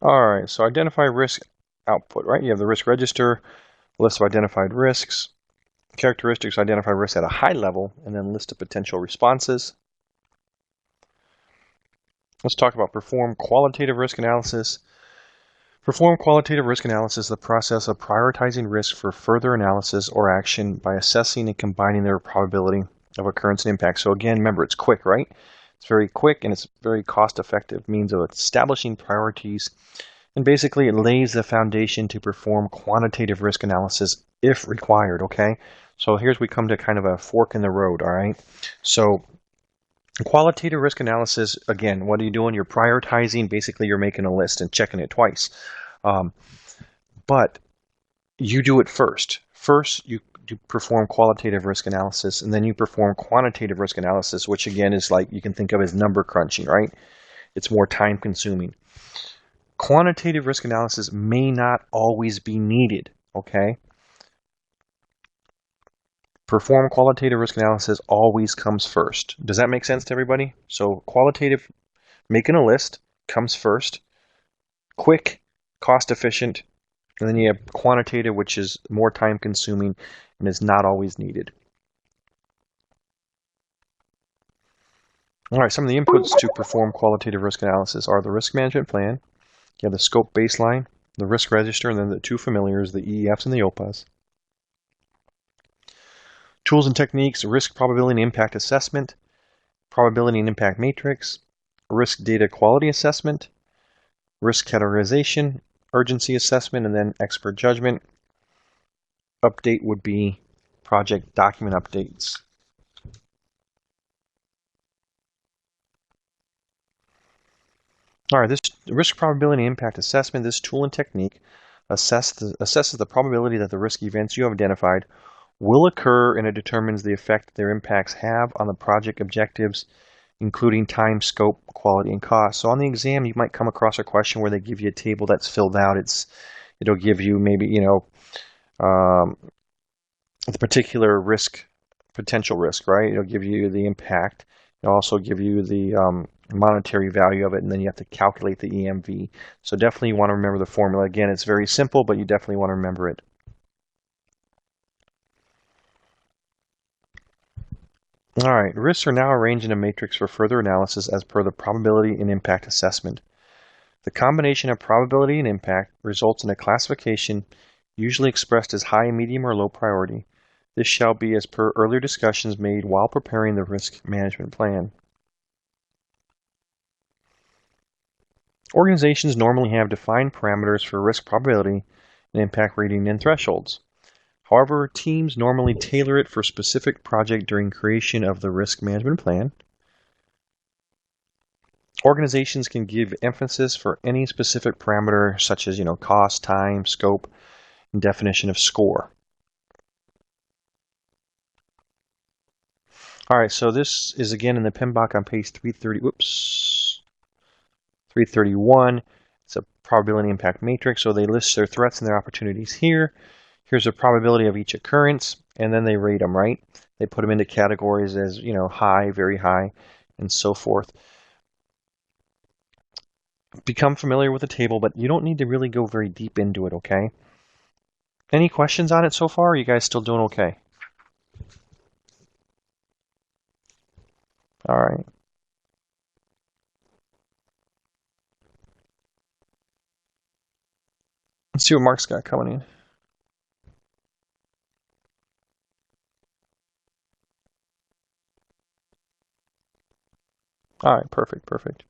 All right, so identify risk output, right? You have the risk register, list of identified risks, characteristics identify risks at a high level, and then list of potential responses. Let's talk about perform qualitative risk analysis. Perform qualitative risk analysis, the process of prioritizing risk for further analysis or action by assessing and combining their probability of occurrence and impact. So again, remember, it's quick, right? It's very quick and it's very cost-effective means of establishing priorities. And basically, it lays the foundation to perform quantitative risk analysis if required, okay? So here's we come to kind of a fork in the road, all right? So qualitative risk analysis, again, what are you doing? You're prioritizing. Basically, you're making a list and checking it twice. But you do it first. First, you perform qualitative risk analysis, and then you perform quantitative risk analysis, which again is like you can think of as number crunching, right? It's more time consuming. Quantitative risk analysis may not always be needed, okay? Perform qualitative risk analysis always comes first. Does that make sense to everybody? So qualitative, making a list, comes first. Quick, cost efficient. And then you have quantitative, which is more time consuming and is not always needed. All right, some of the inputs to perform qualitative risk analysis are the risk management plan. You have the scope baseline, the risk register, and then the two familiars, the EEFs and the OPAs. Tools and techniques, risk probability and impact assessment, probability and impact matrix, risk data quality assessment, risk categorization, urgency assessment, and then expert judgment. Update would be project document updates. All right, this risk probability and impact assessment, this tool and technique assesses the probability that the risk events you have identified will occur, and it determines the effect their impacts have on the project objectives, including time, scope, quality, and cost. So on the exam, you might come across a question where they give you a table that's filled out. It'll give you maybe, the particular risk, potential risk, right? It'll give you the impact. It'll also give you the monetary value of it, and then you have to calculate the EMV. So definitely you want to remember the formula. Again, it's very simple, but you definitely want to remember it. All right, risks are now arranged in a matrix for further analysis as per the probability and impact assessment. The combination of probability and impact results in a classification usually expressed as high, medium, or low priority. This shall be as per earlier discussions made while preparing the risk management plan. Organizations normally have defined parameters for risk probability and impact rating and thresholds. However, teams normally tailor it for specific project during creation of the risk management plan. Organizations can give emphasis for any specific parameter such as, cost, time, scope, and definition of score. All right, so this is again in the PMBOK on page 331. It's a probability impact matrix, so they list their threats and their opportunities here. Here's the probability of each occurrence, and then they rate them, right? They put them into categories as, high, very high, and so forth. Become familiar with the table, but you don't need to really go very deep into it, okay? Any questions on it so far? Are you guys still doing okay? All right. Let's see what Mark's got coming in. All right, perfect.